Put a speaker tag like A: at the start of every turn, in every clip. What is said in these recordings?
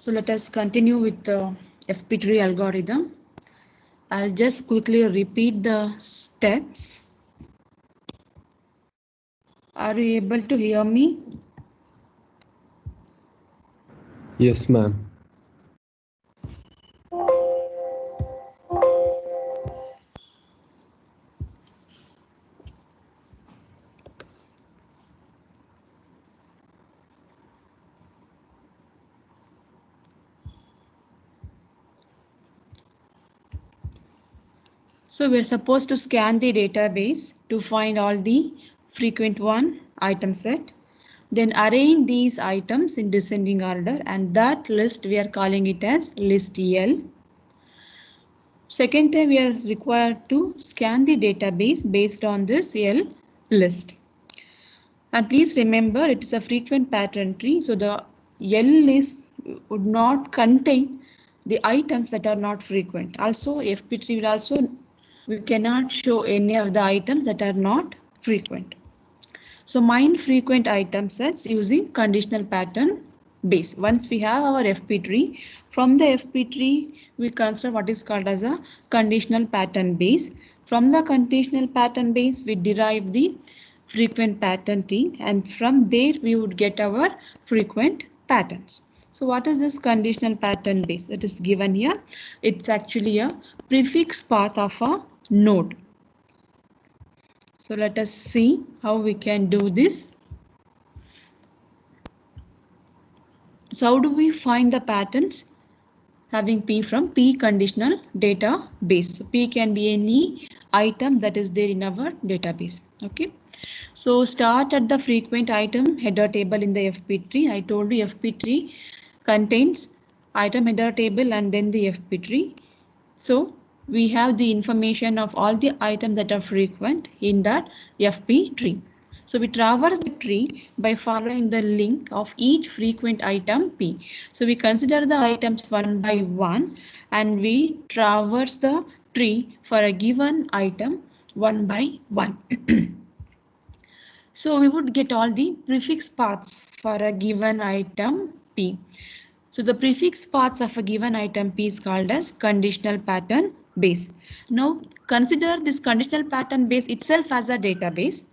A: So let us continue with the FP3 algorithm. I'll just quickly repeat the steps. Are you able to hear me?
B: Yes, ma'am.
A: So we're supposed to scan the database to find all the frequent one item set. Then arrange these items in descending order, and that list we are calling it as list L. Second time we are required to scan the database based on this L list. And please remember it is a frequent pattern tree, so the L list would not contain the items that are not frequent. Also FP3 will also, we cannot show any of the items that are not frequent. So mine frequent item sets using conditional pattern base. Once we have our FP tree, from the FP tree we consider what is called as a conditional pattern base. From the conditional pattern base we derive the frequent pattern tree, and from there we would get our frequent patterns. So what is this conditional pattern base? It is given here. It's actually a prefix path of a node. So let us see how we can do this. So how do we find the patterns? Having P from P conditional database. So P can be any item that is there in our database. Okay. So start at the frequent item header table in the FP tree. I told you FP tree contains item header table and then the FP tree. So we have the information of all the items that are frequent in that FP tree. So we traverse the tree by following the link of each frequent item P. So we consider the items one by one and we traverse the tree for a given item one by one. So we would get all the prefix paths for a given item P. So the prefix paths of a given item P is called as conditional pattern base. Now consider this conditional pattern base itself as a database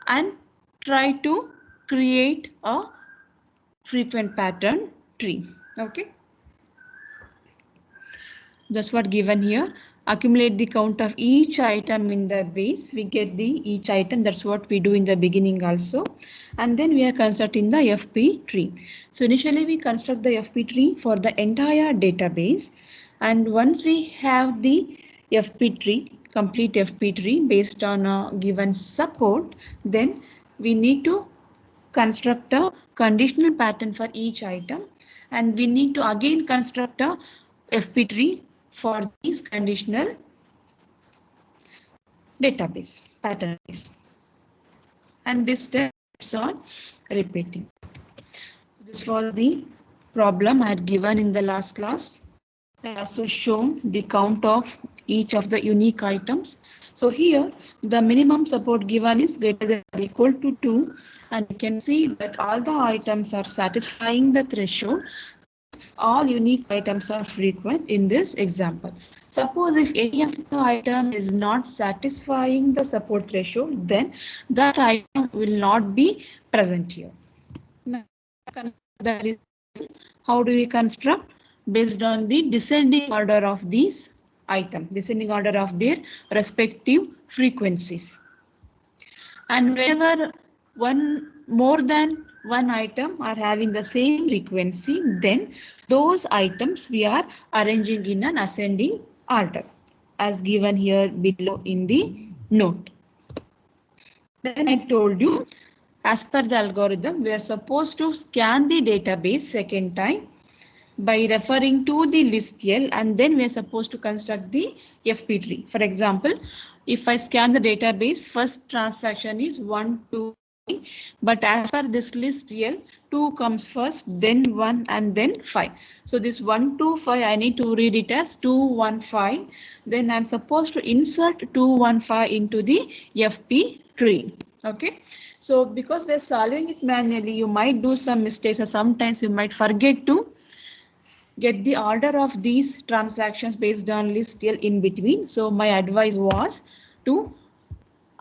A: and try to create a frequent pattern tree. Okay. That's what given here. Accumulate the count of each item in the base. We get the each item. That's what we do in the beginning also. And then we are constructing the FP tree. So initially we construct the FP tree for the entire database. And once we have the FP tree, complete FP tree based on a given support, then we need to construct a conditional pattern for each item, and we need to again construct a FP tree for these conditional database pattern base, and this steps on repeating. This was the problem I had given in the last class. I also shown the count of each of the unique items. So here the minimum support given is greater than or equal to 2, and you can see that all the items are satisfying the threshold. All unique items are frequent in this example. Suppose if any of the item is not satisfying the support threshold, then that item will not be present here. Now, that is how do we construct? Based on the descending order of these items, descending order of their respective frequencies. And whenever more than one item are having the same frequency, then those items we are arranging in an ascending order as given here below in the note. Then I told you, as per the algorithm, we are supposed to scan the database second time by referring to the list L, and then we are supposed to construct the FP tree. For example, if I scan the database, first transaction is 1, 2, 3, but as per this list L, 2 comes first, then 1 and then 5. So this 1, 2, 5, I need to read it as 2, 1, 5. Then I'm supposed to insert 2, 1, 5 into the FP tree. Okay. So because we're solving it manually, you might do some mistakes, or sometimes you might forget to get the order of these transactions based on list L in between. So my advice was to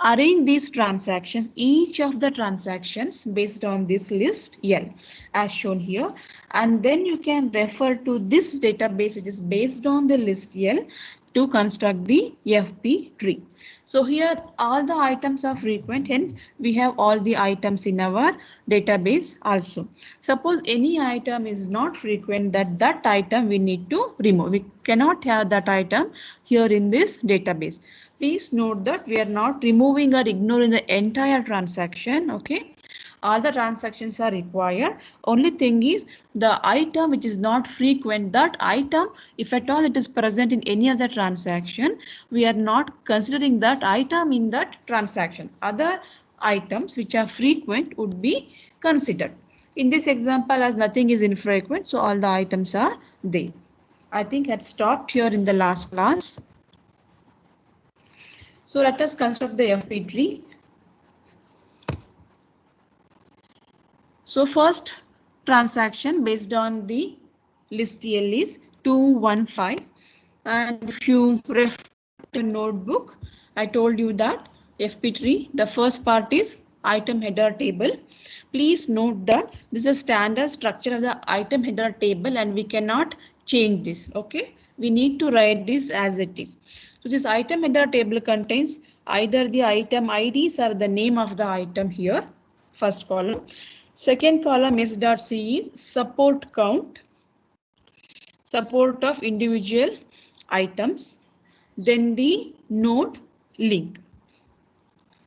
A: arrange these transactions, each of the transactions based on this list L as shown here, and then you can refer to this database which is based on the list L to construct the FP tree. So here all the items are frequent, hence we have all the items in our database also. Suppose any item is not frequent, that item we need to remove. We cannot have that item here in this database. Please note that we are not removing or ignoring the entire transaction. Okay, all the transactions are required. Only thing is the item which is not frequent, that item, if at all it is present in any other transaction, we are not considering that item in that transaction. Other items which are frequent would be considered. In this example, as nothing is infrequent, so all the items are there. I think I had stopped here in the last class. So let us construct the FP tree. So first transaction based on the list L is 215, and if you refer to notebook, I told you that FP tree, the first part is item header table. Please note that this is a standard structure of the item header table and we cannot change this. Okay, we need to write this as it is. So this item header table contains either the item IDs or the name of the item here, first column. Second column S.C is support count, support of individual items, then the node link.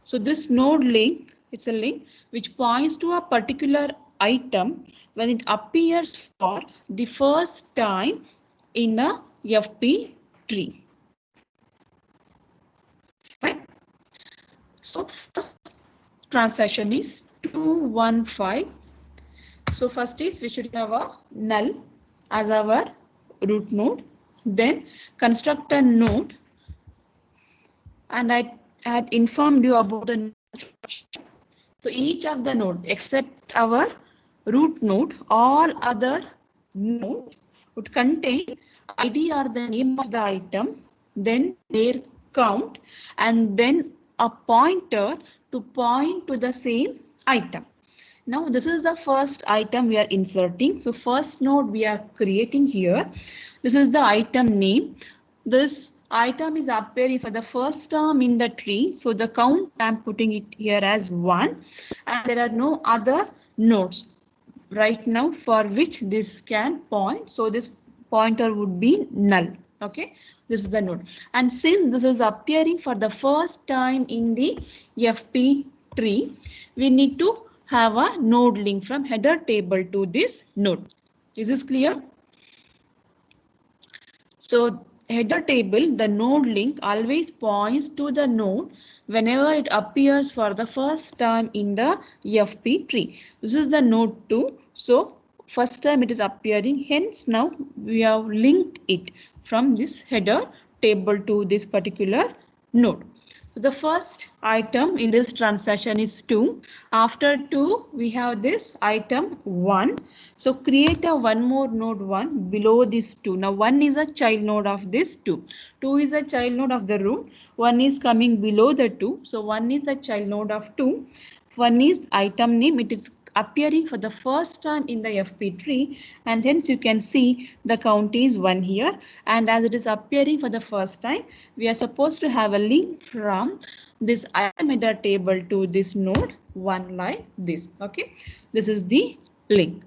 A: So this node link, it's a link which points to a particular item when it appears for the first time in a FP tree. Right? So first transaction is 215. So first is we should have a null as our root node, then construct a node, and I had informed you about the node structure. So each of the node except our root node, all other nodes would contain ID or the name of the item, then their count, and then a pointer to point to the same item. Now this is the first item we are inserting. So first node we are creating here. This is the item name. This item is appearing for the first term in the tree. So the count I am putting it here as 1, and there are no other nodes right now for which this can point. So this pointer would be null. Okay, this is the node. And since this is appearing for the first time in the FP tree, we need to have a node link from header table to this node. Is this clear? So header table, the node link always points to the node whenever it appears for the first time in the FP tree. This is the node 2. So first time it is appearing, hence now we have linked it from this header table to this particular node. So the first item in this transaction is 2. After 2, we have this item 1. So create a one more node 1 below this 2. Now 1 is a child node of this 2. 2 is a child node of the root. 1 is coming below the 2. So 1 is the child node of 2. 1 is item name. It is appearing for the first time in the FP tree, and hence you can see the count is 1 here, and as it is appearing for the first time, we are supposed to have a link from this item header table to this node 1 like this. Okay, this is the link.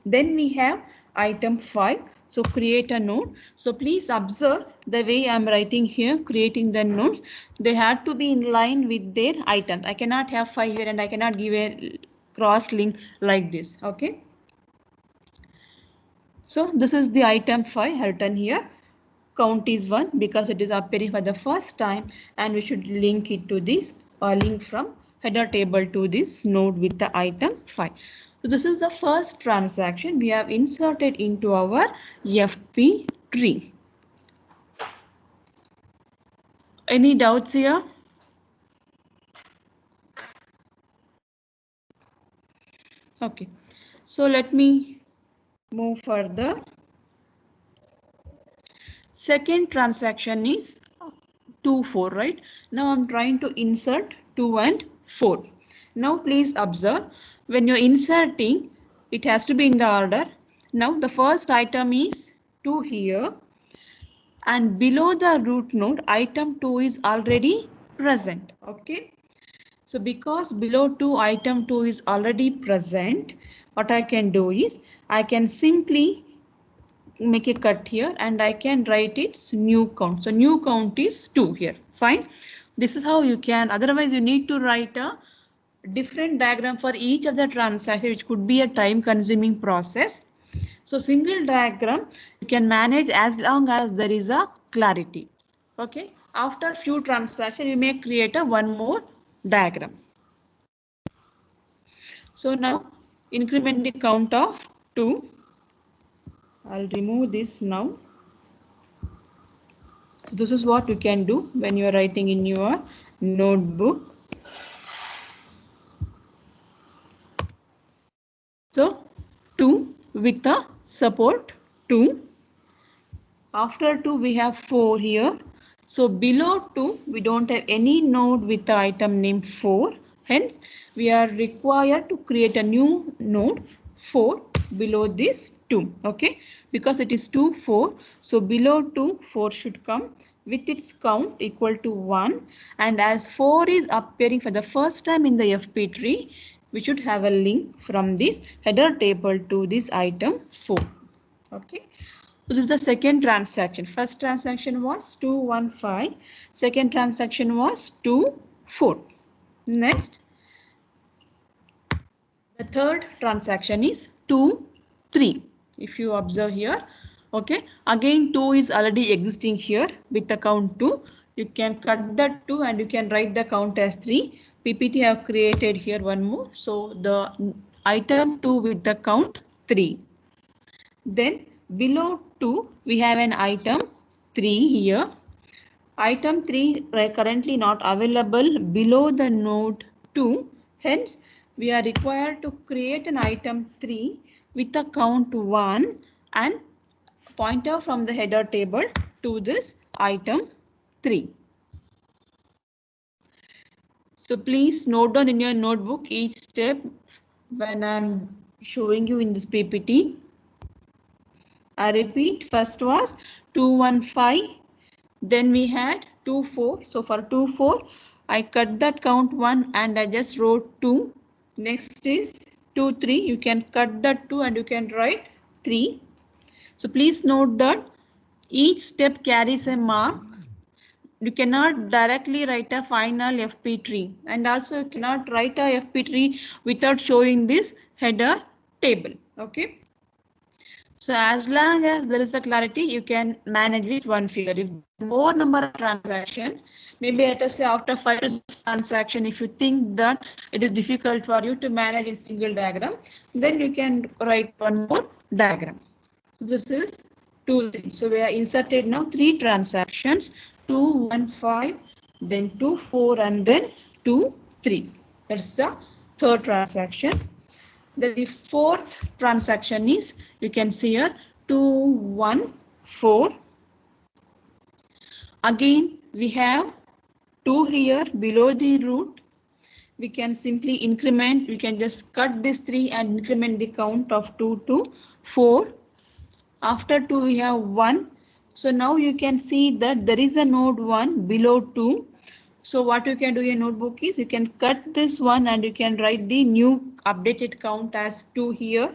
A: Then we have item 5. So create a node. So please observe the way I am writing here, creating the nodes. They have to be in line with their items. I cannot have 5 here and I cannot give a cross link like this. Okay. So this is the item 5 written here. Count is 1 because it is appearing for the first time, and we should link it to this or link from header table to this node with the item 5. So this is the first transaction we have inserted into our FP tree. Any doubts here? Okay, so let me move further. Second transaction is 2, 4, right? Now I'm trying to insert 2 and 4. Now please observe, when you're inserting, it has to be in the order. Now the first item is 2 here, and below the root node, item 2 is already present. Okay. So because below 2, item 2 is already present, what I can do is I can simply make a cut here and I can write its new count. So new count is 2 here. Fine. This is how you can. Otherwise, you need to write a different diagram for each of the transactions, which could be a time consuming process. So single diagram you can manage as long as there is a clarity. Okay. After few transactions, you may create a one more diagram. So now increment the count of 2. I'll remove this now. So this is what you can do when you are writing in your notebook. So 2 with a support 2. After 2 we have 4 here. So below 2 we don't have any node with the item name 4. Hence we are required to create a new node 4 below this 2. Okay, because it is 2, 4. So below 2, 4 should come with its count equal to 1. And as 4 is appearing for the first time in the FP tree, we should have a link from this header table to this item 4. Okay. This is the second transaction. First transaction was 215. Second transaction was 24. Next, the third transaction is 23. If you observe here, okay, again 2 is already existing here with the count 2. You can cut that 2 and you can write the count as 3. PPT have created here one more. So the item 2 with the count 3. Then below 2, we have an item 3 here. Item 3 currently not available below the node 2. Hence, we are required to create an item 3 with a count 1 and pointer from the header table to this item 3. So please note down in your notebook each step when I'm showing you in this PPT. I repeat, first was 215, then we had 24. So for 24, I cut that count 1 and I just wrote 2. Next is 23. You can cut that 2 and you can write 3. So please note that each step carries a mark. You cannot directly write a final FP tree, and also you cannot write a FP tree without showing this header table. Okay. So as long as there is a clarity, you can manage with one figure. If more number of transactions, maybe let us say after 5 to 6 transactions, if you think that it is difficult for you to manage in single diagram, then you can write one more diagram. So this is 2, 3. So we are inserted now 3 transactions, 2, 1, 5, then 2, 4, and then 2, 3. That's the third transaction. The fourth transaction is, you can see here, 214. Again, we have 2 here below the root. We can simply increment, we can just cut this 3 and increment the count of 2 to 4. After 2, we have 1. So now you can see that there is a node 1 below 2. So what you can do in your notebook is you can cut this one and you can write the new updated count as 2 here.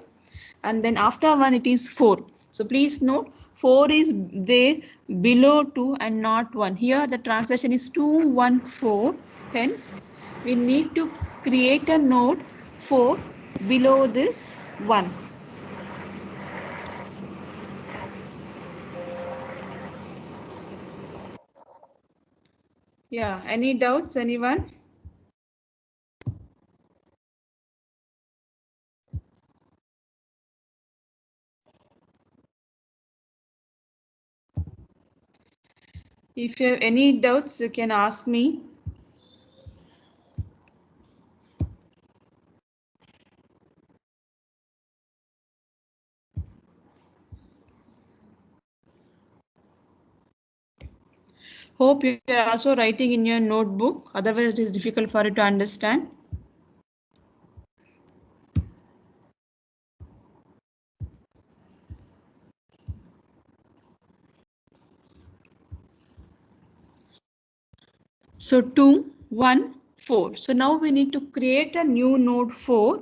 A: And then after 1 it is 4. So please note 4 is there below 2 and not 1. Here the translation is 214. Hence we need to create a node 4 below this 1. Yeah, any doubts, anyone? If you have any doubts, you can ask me. Hope you are also writing in your notebook, otherwise it is difficult for you to understand. So 2, 1, 4. So now we need to create a new node 4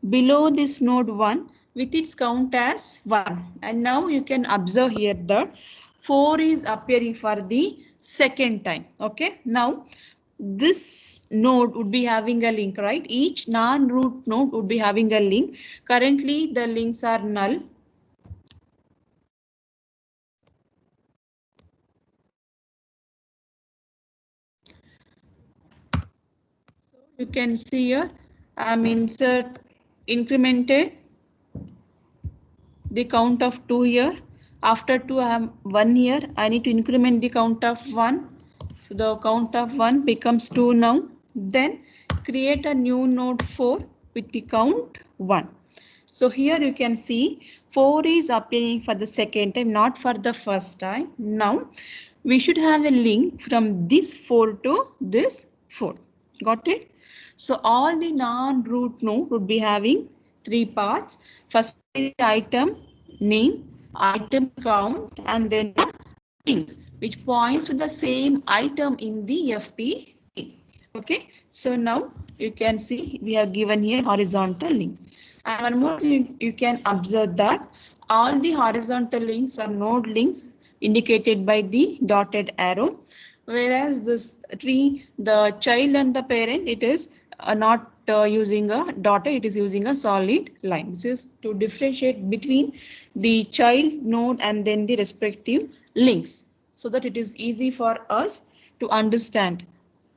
A: below this node 1 with its count as 1. And now you can observe here that 4 is appearing for the second time. Okay. Now this node would be having a link, right? Each non-root node would be having a link. Currently the links are null. You can see here I'm incremented the count of 2 here. After 2 I have 1 here. I need to increment the count of 1. So the count of 1 becomes 2 now. Then create a new node 4 with the count 1. So here you can see 4 is appearing for the second time, not for the first time. Now we should have a link from this 4 to this 4. Got it? So all the non-root node would be having 3 parts. First is the item name, item count, and then a link which points to the same item in the FP. Okay, so now you can see we have given here horizontal link. And one more thing you can observe that all the horizontal links are node links indicated by the dotted arrow, whereas this tree, the child and the parent, it is not using a dotted, it is using a solid line. This is to differentiate between the child node and then the respective links, so that it is easy for us to understand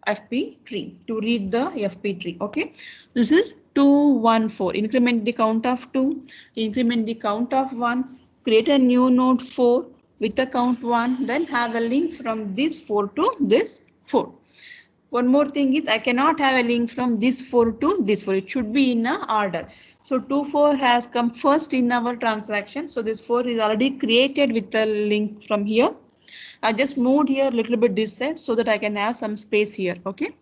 A: FP tree, to read the FP tree. Okay, this is 214. Increment the count of 2, increment the count of 1, create a new node 4 with the count 1, then have a link from this 4 to this 4. One more thing is I cannot have a link from this 4 to this 4. It should be in a order. So 2, 4 has come first in our transaction. So this 4 is already created with the link from here. I just moved here a little bit this side so that I can have some space here. Okay.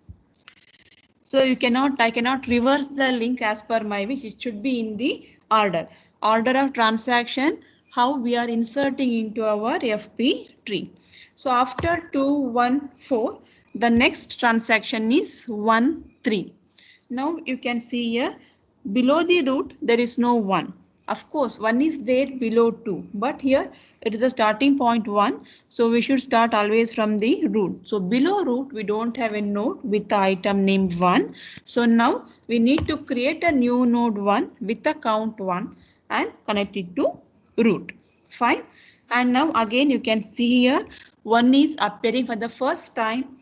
A: So I cannot reverse the link as per my wish. It should be in the order of transaction, how we are inserting into our FP tree. So after 214, the next transaction is 13. Now you can see here below the root there is no 1. Of course, 1 is there below 2, but here it is a starting point 1. So we should start always from the root. So below root, we don't have a node with the item name 1. So now we need to create a new node 1 with the count 1 and connect it to root. Fine. And now again you can see here 1 is appearing for the first time,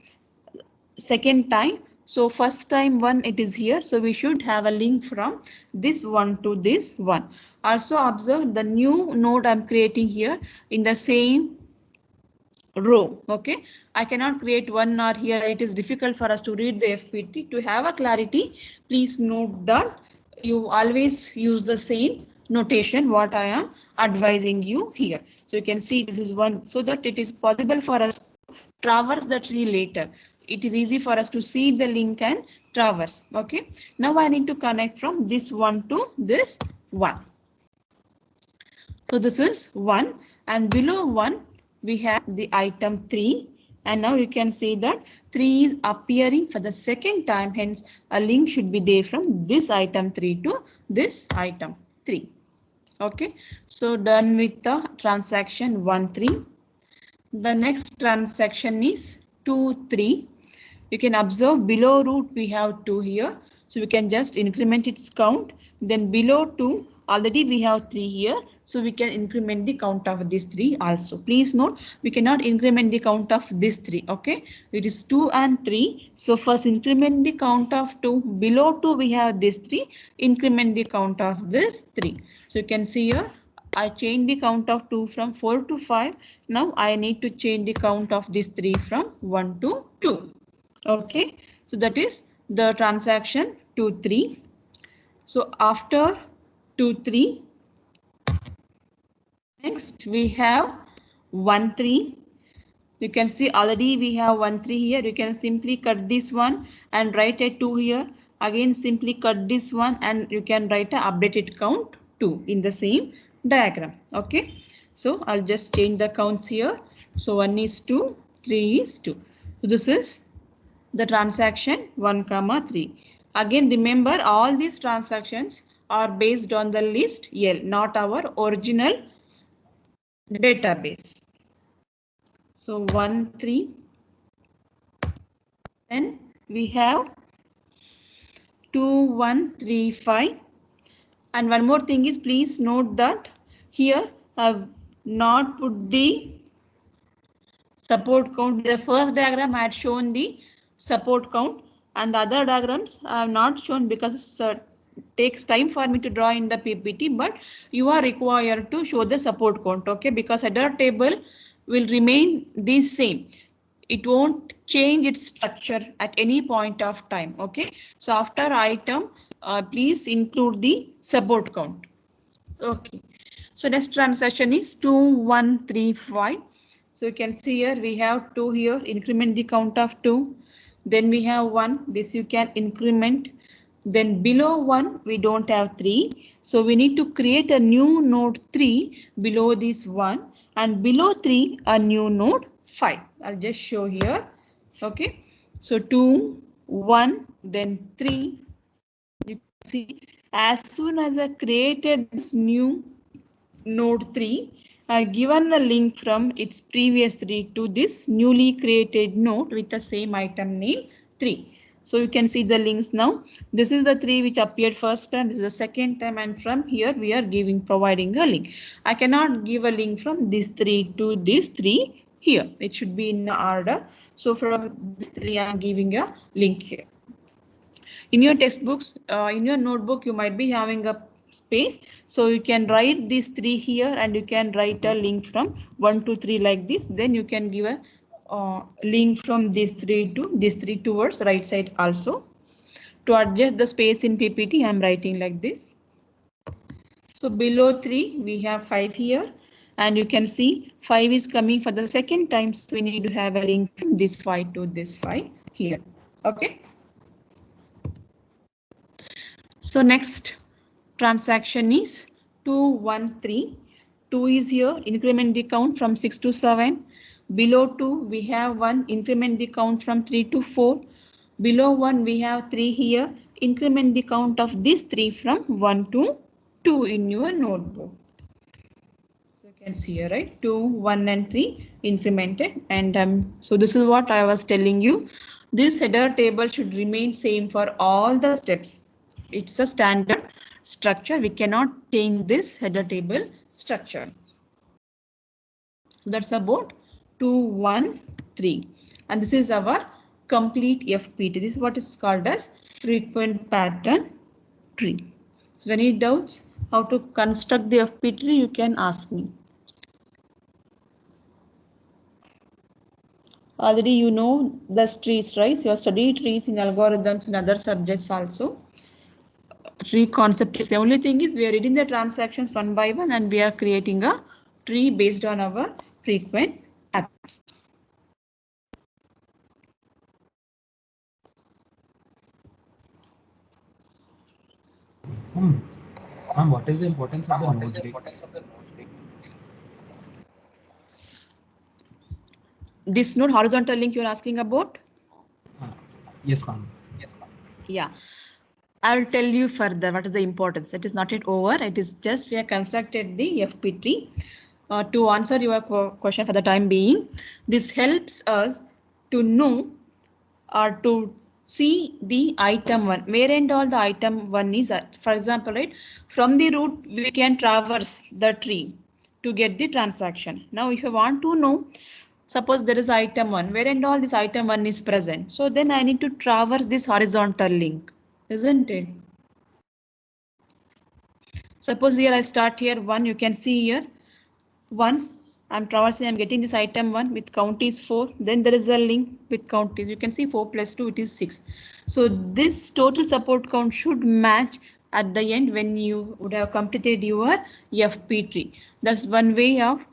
A: second time. So first time 1 it is here, so we should have a link from this 1 to this 1. Also observe the new node I'm creating here in the same row. Okay, I cannot create one or here, it is difficult for us to read the FPT. To have a clarity, please note that you always use the same notation what I am advising you here. So you can see this is 1, so that it is possible for us to traverse the tree later. It is easy for us to see the link and traverse. Okay, now I need to connect from this 1 to this 1. So this is 1, and below 1 we have the item 3, and now you can see that 3 is appearing for the second time, hence a link should be there from this item 3 to this item 3. Okay, so done with the transaction 1, 3. The next transaction is 2, 3. You can observe below root we have 2 here, so we can just increment its count. Then below 2 already we have 3 here, so we can increment the count of this 3 also. Please note we cannot increment the count of this 3. Okay, it is 2 and 3, so first increment the count of 2. Below 2 we have this 3, increment the count of this 3. So you can see here I change the count of 2 from 4 to 5. Now I need to change the count of this 3 from 1 to 2. Okay, so that is the transaction 2, 3. So after 2, 3, next we have 1, 3. You can see already we have 1 3 here. You can simply cut this one and write a 2 here. Again simply cut this one and you can write a updated count 2 in the same diagram. Okay. So I'll just change the counts here. So 1 is 2, 3 is 2. So this is the transaction 1, 3. Again remember all these transactions are based on the list L, not our original database. So 1 3. Then we have 2 1 3 5. And one more thing is, please note that here I have not put the support count. The first diagram I had shown the support count and the other diagrams I have not shown because it takes time for me to draw in the PPT, but you are required to show the support count, okay, because header table will remain the same. It won't change its structure at any point of time, okay. So after item, please include the support count. Okay, so next transaction is 2135. So you can see here we have 2 here, increment the count of 2. Then we have 1, this you can increment. Then below 1 we don't have 3. So we need to create a new node 3 below this 1 and below 3 a new node 5. I'll just show here. Okay, so 2, 1, then 3. You can see as soon as I created this new node 3, I've given a link from its previous 3 to this newly created node with the same item name 3. So you can see the links now. This is the 3 which appeared first time, this is the second time, and from here we are providing a link. I cannot give a link from this 3 to this 3 here. It should be in order. So from this 3 I am giving a link here. In your textbooks, in your notebook, you might be having a space. So you can write these 3 here and you can write a link from 1 to 3 like this. Then you can give a link from this 3 to this 3 towards right side also. To adjust the space in PPT, I am writing like this. So below 3, we have 5 here. And you can see 5 is coming for the second time. So we need to have a link from this 5 to this 5 here. Okay. So next transaction is 213. 2 is here, increment the count from 6 to 7. Below 2 we have 1, increment the count from 3 to 4. Below 1 we have 3 here, increment the count of this 3 from 1 to 2 in your notebook. So you can see here, right, 2, 1 and 3 incremented, and so this is what I was telling you. This header table should remain same for all the steps. It's a standard structure. We cannot change this header table structure. So that's about 213. And this is our complete FPT. This is what is called as frequent pattern tree. So any doubts how to construct the FP tree, you can ask me. Already you know the trees, right? You have studied trees in algorithms and other subjects also. Tree concept is the only thing is we are reading the transactions one by one and we are creating a tree based on our frequent activity.
C: What is the importance of the node breaks?
A: This node horizontal link you are asking about?
C: Yes, ma'am.
A: Yeah. I'll tell you further what is the importance. It is not yet over. It is just we have constructed the FP tree. To answer your question for the time being, this helps us to know or to see the item 1, where and all the item 1 is at. For example, right, from the root we can traverse the tree to get the transaction. Now if you want to know, suppose there is item 1, where and all this item 1 is present. So then I need to traverse this horizontal link, isn't it? Suppose here I start here 1, you can see here 1, I'm traversing, I'm getting this item 1 with count is 4. Then there is a link with count is, you can see 4 plus 2, it is 6. So this total support count should match at the end when you would have completed your FP tree. That's one way of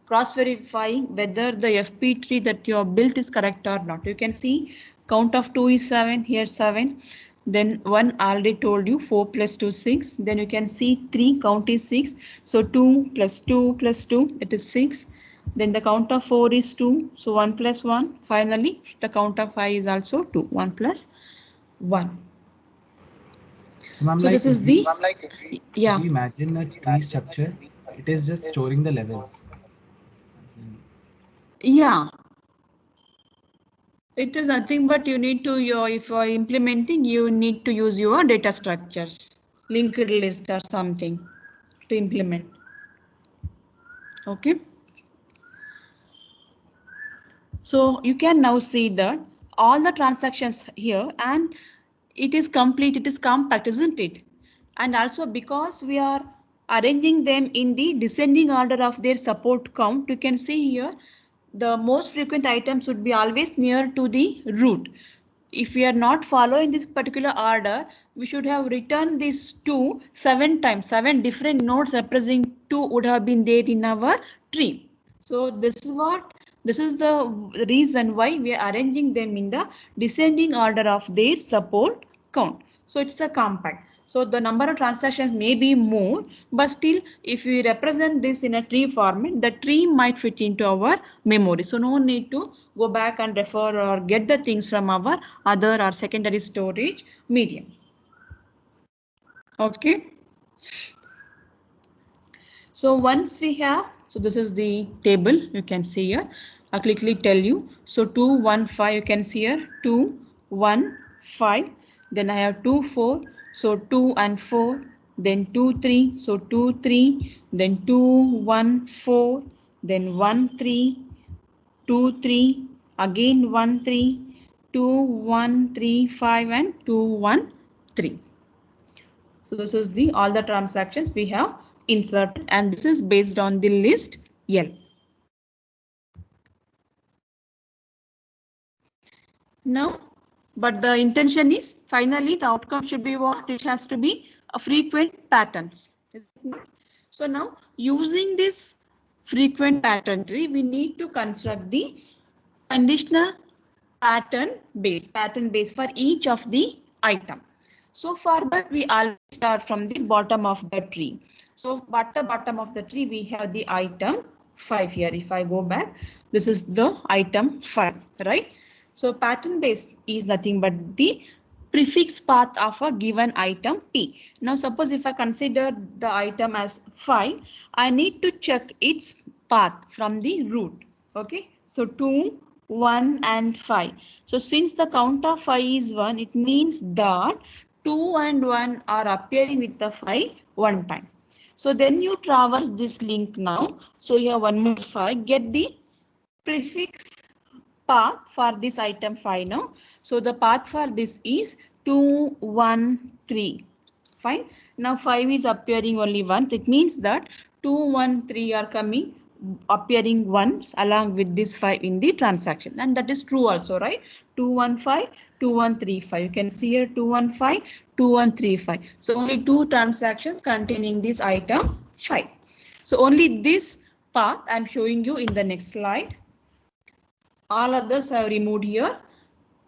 A: cross verify whether the FP tree that you have built is correct or not. You can see count of 2 is 7, here 7. Then 1 already told you 4 plus 2 6. Then you can see 3 count is 6. So 2 plus 2 plus 2, it is 6. Then the count of 4 is 2. So 1 plus 1. Finally, the count of 5 is also 2. 1 plus 1.
C: So, ma'am,
A: So
C: like
A: this is
C: if
A: the, yeah.
C: we imagine a tree structure, it is just storing the levels.
A: Yeah. It is nothing but you need to, if you are implementing, you need to use your data structures, linked list or something to implement. Okay. So you can now see that all the transactions here, and it is complete, it is compact, isn't it? And also because we are arranging them in the descending order of their support count, you can see here the most frequent items would be always near to the root. If we are not following this particular order, we should have written this 2 7 times. 7 different nodes representing 2 would have been there in our tree. So this is the reason why we are arranging them in the descending order of their support count. So it's a compact. So the number of transactions may be more, but still if we represent this in a tree format, the tree might fit into our memory. So no need to go back and refer or get the things from our other or secondary storage medium. Okay. So once we have, so this is the table you can see here. I'll quickly tell you. So 2, 1, 5, you can see here 2, 1, 5. Then I have 2, 4. So 2 and 4. Then 2, 3. So 2, 3. Then 2, 1, 4. Then 1, 3. 2, 3. Again 1, 3. 2, 1, 3, 5 and 2, 1, 3. So this is the all the transactions we have inserted, and this is based on the list L. Now, but the intention is finally the outcome should be what? It has to be a frequent patterns. So now using this frequent pattern tree, we need to construct the conditional pattern base for each of the item. So for that we always start from the bottom of the tree. So at the bottom of the tree we have the item 5 here. If I go back, this is the item 5, right? So pattern base is nothing but the prefix path of a given item P. Now suppose if I consider the item as 5, I need to check its path from the root. Okay, so 2, 1 and 5. So since the count of 5 is 1, it means that 2 and 1 are appearing with the 5 one time. So then you traverse this link now. So here one more 5, get the prefix path for this item 5 now. So the path for this is 2, 1, 3. Fine. Now 5 is appearing only once. It means that 2, 1, 3 are coming appearing once along with this 5 in the transaction, and that is true also, right? 2, 1, 5, 2, 1, 3, 5. You can see here 2, 1, 5, 2, 1, 3, 5. So only 2 transactions containing this item 5. So only this path I am showing you in the next slide. All others I have removed here.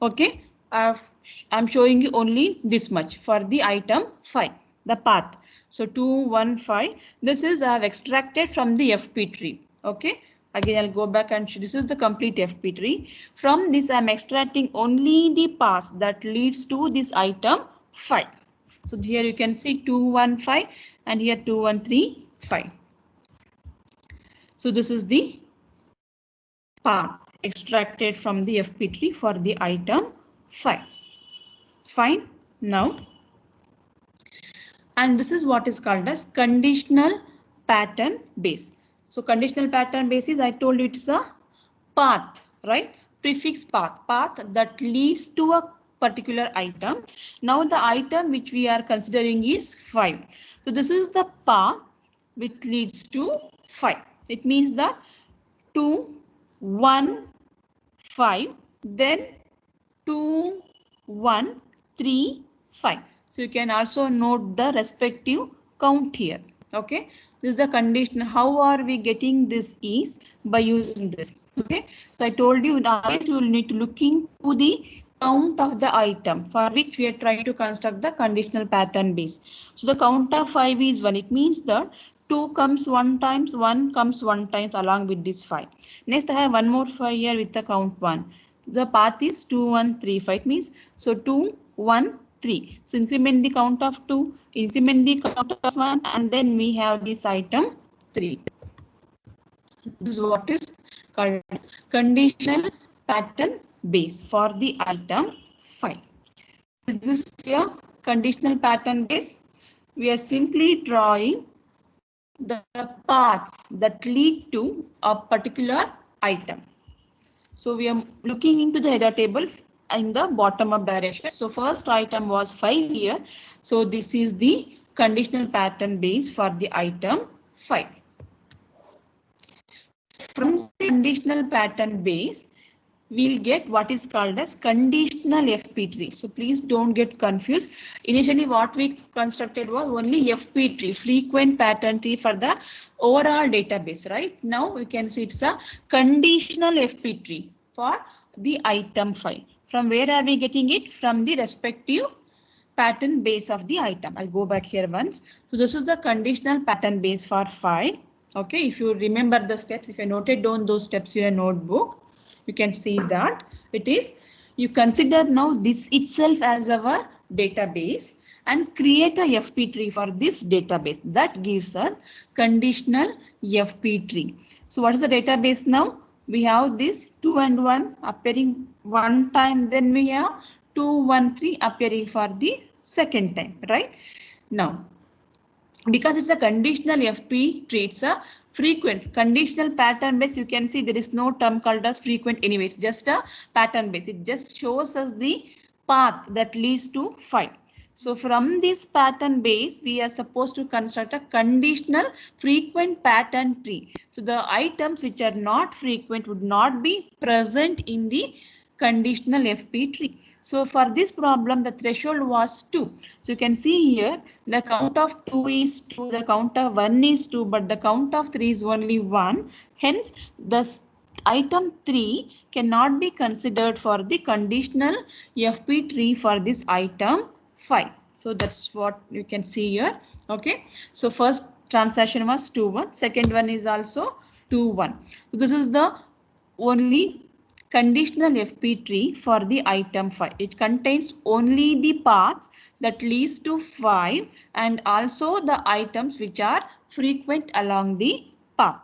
A: Okay, I'm showing you only this much for the item 5, the path. So 2, 1, 5. This is I have extracted from the FP tree. Okay, again I'll go back and show. This is the complete FP tree. From this I'm extracting only the path that leads to this item 5. So here you can see 2, 1, 5 and here 2, 1, 3, 5. So this is the path extracted from the FP tree for the item 5. Fine. Now, and this is what is called as conditional pattern base. So conditional pattern base is, I told you, it's a path, right? Prefix path that leads to a particular item. Now the item which we are considering is 5. So this is the path which leads to 5. It means that 2, 1, 5, then 2, 1, 3, 5. So you can also note the respective count here. Okay, this is the condition. How are we getting this is by using this. Okay, so I told you always you will need to look into the count of the item for which we are trying to construct the conditional pattern base. So the count of 5 is 1. It means that 2 comes 1 times, 1 comes 1 times along with this 5. Next I have one more 5 here with the count 1. The path is 2, 1, 3, 5. It means so 2, 1, 3. So increment the count of 2, increment the count of 1, and then we have this item 3. This is what is called conditional pattern base for the item 5. Is this a conditional pattern base? We are simply drawing the paths that lead to a particular item. So we are looking into the header table in the bottom up direction. So first item was 5 here. So this is the conditional pattern base for the item 5. From the conditional pattern base, we'll get what is called as conditional FP tree. So please don't get confused. Initially what we constructed was only FP tree, frequent pattern tree for the overall database, right? Now we can see it's a conditional FP tree for the item 5. From where are we getting it? From the respective pattern base of the item. I'll go back here once. So this is the conditional pattern base for 5. Okay, if you remember the steps, if you noted down those steps in your notebook, you can see that it is, you consider now this itself as our database and create a FP tree for this database. That gives us conditional FP tree. So what is the database now? We have this 2 and 1 appearing one time, then we have 2, 1, 3 appearing for the second time, right? Now, because it's a conditional FP tree, it's a frequent conditional pattern base. You can see there is no term called as frequent anyway. It's just a pattern base. It just shows us the path that leads to 5. So from this pattern base, we are supposed to construct a conditional frequent pattern tree. So the items which are not frequent would not be present in the conditional FP tree. So for this problem, the threshold was 2. So you can see here, the count of 2 is 2, the count of 1 is 2, but the count of 3 is only 1. Hence, the item 3 cannot be considered for the conditional FP tree for this item 5. So that's what you can see here. Okay. So first transaction was 2, 1. Second one is also 2, 1. So this is the only conditional FP tree for the item 5. It contains only the paths that leads to 5 and also the items which are frequent along the path.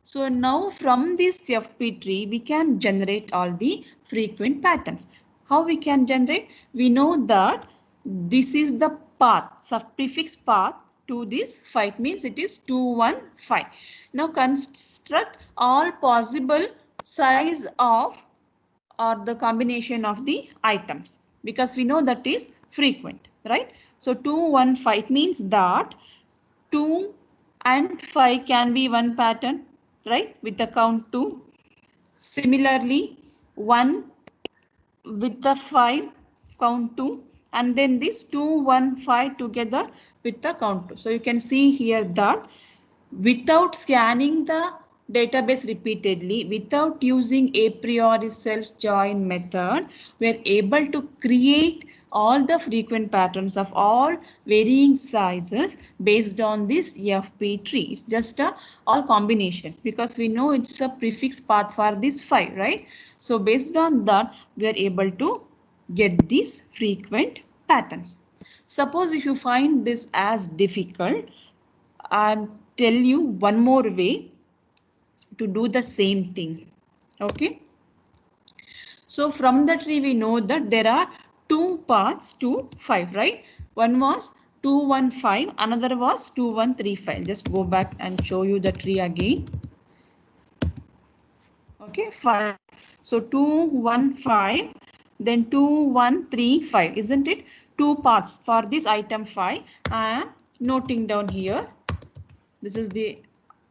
A: So now from this FP tree, we can generate all the frequent patterns. How we can generate? We know that this is the path, subprefix path to this 5, means it is 2, 1, 5. Now construct all possible size of or the combination of the items, because we know that is frequent, right? So 2, 1, 5 means that 2 and 5 can be one pattern, right? With the count 2. Similarly, 1 with the 5 count 2, and then this 2, 1, 5 together with the count 2. So you can see here that without scanning the database repeatedly, without using a priori self-join method, we are able to create all the frequent patterns of all varying sizes based on this FP tree. It's just all combinations, because we know it's a prefix path for this 5, right? So based on that, we are able to get these frequent patterns. Suppose if you find this as difficult, I'll tell you one more way to do the same thing. Okay. So from the tree, we know that there are 2 paths to 5, right? One was 2, 1, 5. Another was 2, 1, 3, 5. Just go back and show you the tree again. Okay, 5. So 2, 1, 5. Then 2, 1, 3, 5. Isn't it? 2 paths for this item 5. I am noting down here. This is the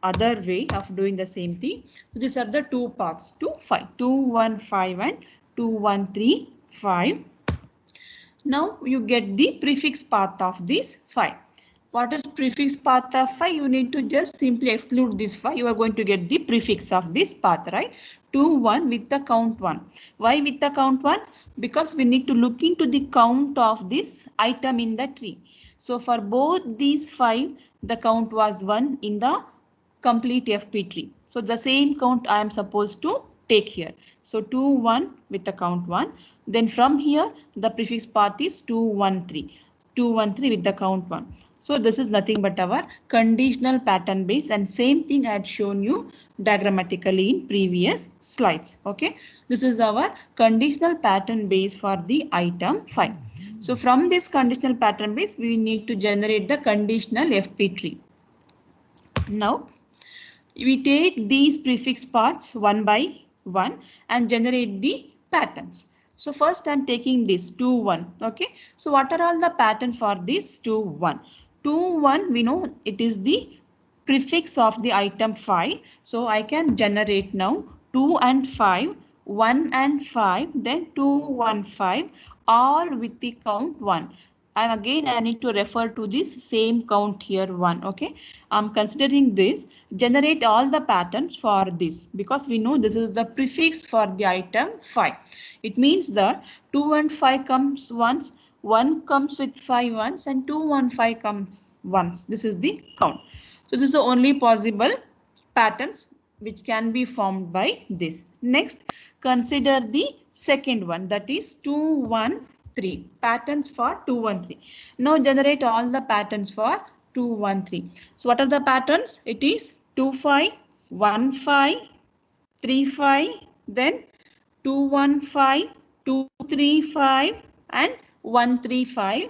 A: other way of doing the same thing. So these are the 2 paths to 5. 2, 1, 5 and 2, 1, 3, 5. Now you get the prefix path of this 5. What is prefix path of 5? You need to just simply exclude this 5. You are going to get the prefix of this path, right? 2, 1 with the count 1. Why with the count 1? Because we need to look into the count of this item in the tree. So for both these 5, the count was 1 in the complete FP tree. So the same count I am supposed to take here. So 2, 1 with the count 1. Then from here, the prefix path is 2, 1, 3. 2, 1, 3 with the count 1. So this is nothing but our conditional pattern base, and same thing I had shown you diagrammatically in previous slides. Okay, this is our conditional pattern base for the item 5. So from this conditional pattern base, we need to generate the conditional FP tree. Now we take these prefix parts one by one and generate the patterns. So first I'm taking this 2, 1. Okay. So what are all the pattern for this 2, 1? 2, 1, we know it is the prefix of the item 5. So I can generate now 2 and 5, 1 and 5, then 2, 1, 5, all with the count 1. And again, I need to refer to this same count here 1. Okay, I'm considering this. Generate all the patterns for this because we know this is the prefix for the item 5. It means that 2 and 5 comes once, 1 comes with 5 once, and 2, 1, 5 comes once. This is the count. So this is the only possible patterns which can be formed by this. Next, consider the second one, that is 2, 1, 3. Patterns for 2, 1, 3. Now generate all the patterns for 2, 1, 3. So what are the patterns? It is 2, 5, 1, 5, 3, 5, then 2, 1, 5, 2, 3, 5, and 1, 3, 5.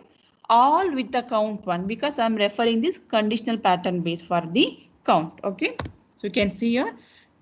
A: All with the count 1 because I'm referring this conditional pattern base for the count. Okay, so you can see here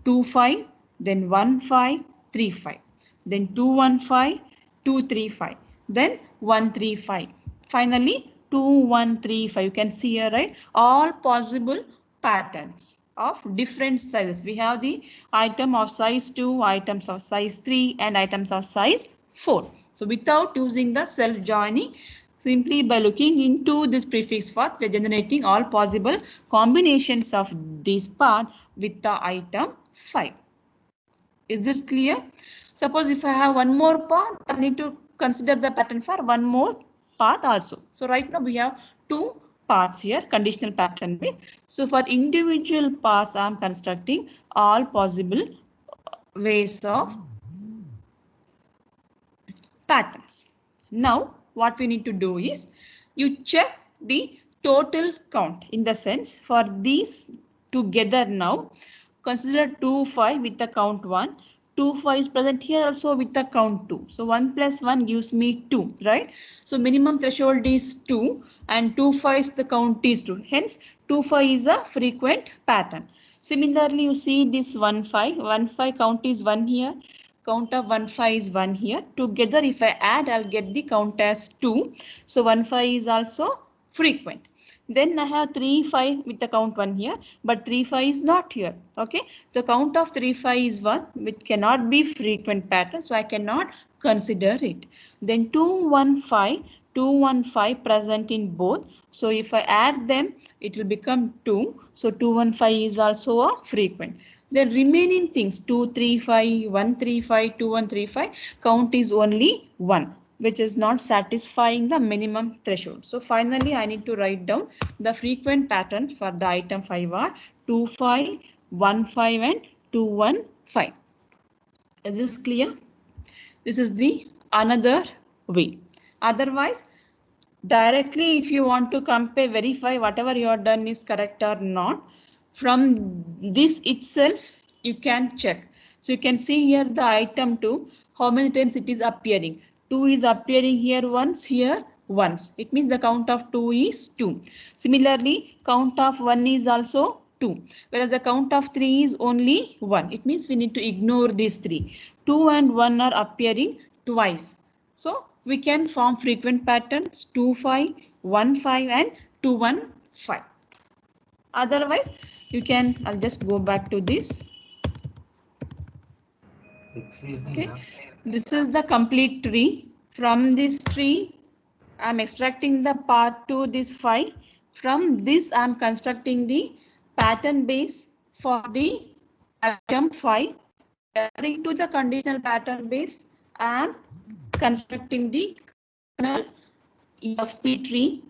A: 2, 5, then 1, 5, 3, 5, then 2, 1, 5, 2, 3, 5, then 1, 3, 5. Finally 2, 1, 3, 5. You can see here, right? All possible patterns of different sizes. We have the item of size 2, items of size 3, and items of size 4. So without using the self-joining, simply by looking into this prefix path, we are generating all possible combinations of this path with the item 5. Is this clear? Suppose if I have one more path, I need to consider the pattern for one more path also. So right now we have 2 paths here, conditional pattern base. So for individual paths, I am constructing all possible ways of patterns. Now what we need to do is you check the total count, in the sense for these together. Now consider 2, 5 with the count 1. 2, 5 is present here also with the count 2. So 1 plus 1 gives me 2, right? So minimum threshold is 2 and 2, 5 is the count is 2. Hence 2, 5 is a frequent pattern. Similarly, you see this 1, 5. 1, 5 count is 1 here. Count of 1, 5 is 1 here. Together if I add, I'll get the count as 2. So 1, 5 is also frequent. Then I have 3, 5 with the count 1 here, but 3, 5 is not here. Okay, the count of 3, 5 is 1, which cannot be frequent pattern, so I cannot consider it. Then 2, 1, 5, 2, 1, 5 present in both. So if I add them, it will become 2. So 2, 1, 5 is also a frequent. The remaining things 2, 3, 5, 1, 3, 5, 2, 1, 3, 5 count is only 1, which is not satisfying the minimum threshold. So finally, I need to write down the frequent patterns for the item 5 are 2, 5, 1, 5, and 2, 1, 5. Is this clear? This is the another way. Otherwise, directly if you want to compare, verify whatever you have done is correct or not, from this itself you can check. So you can see here the item 2, how many times it is appearing. 2 is appearing here once, here once. It means the count of 2 is 2. Similarly, count of 1 is also 2, whereas the count of 3 is only 1. It means we need to ignore these 3. 2 and 1 are appearing twice. So we can form frequent patterns 2, 5, 1, 5, and 2, 1, 5. Otherwise, you can, I'll just go back to this. Okay, this is the complete tree. From this tree, I'm extracting the path to this 5. From this, I am constructing the pattern base for the item 5. According to the conditional pattern base, I am constructing the conditional FP tree,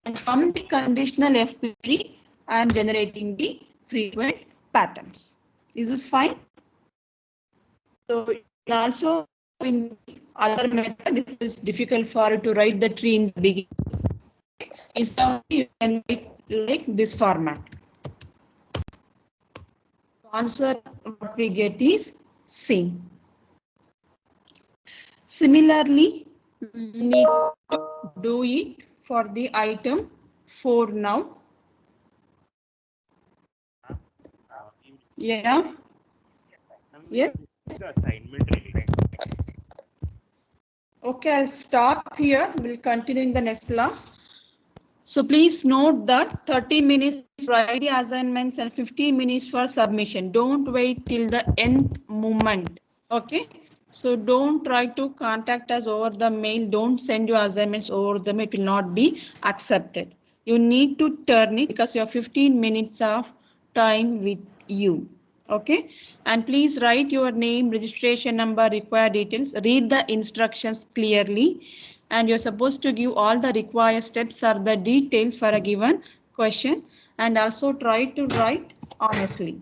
A: and from the conditional FP tree, I am generating the frequent patterns. Is this fine? So also in other method, if it is difficult for you to write the tree in the beginning, instead you can write like this format. Answer what we get is C. Similarly, we need to do it for the item 4 now. Yeah. Yes. Okay, I'll stop here. We'll continue in the next class. So please note that 30 minutes write the assignments and 15 minutes for submission. Don't wait till the end moment. Okay. So don't try to contact us over the mail. Don't send your assignments over the mail. It will not be accepted. You need to turn it because you have 15 minutes of time with you. Okay. And please write your name, registration number, required details. Read the instructions clearly. And you're supposed to give all the required steps or the details for a given question, and also try to write honestly.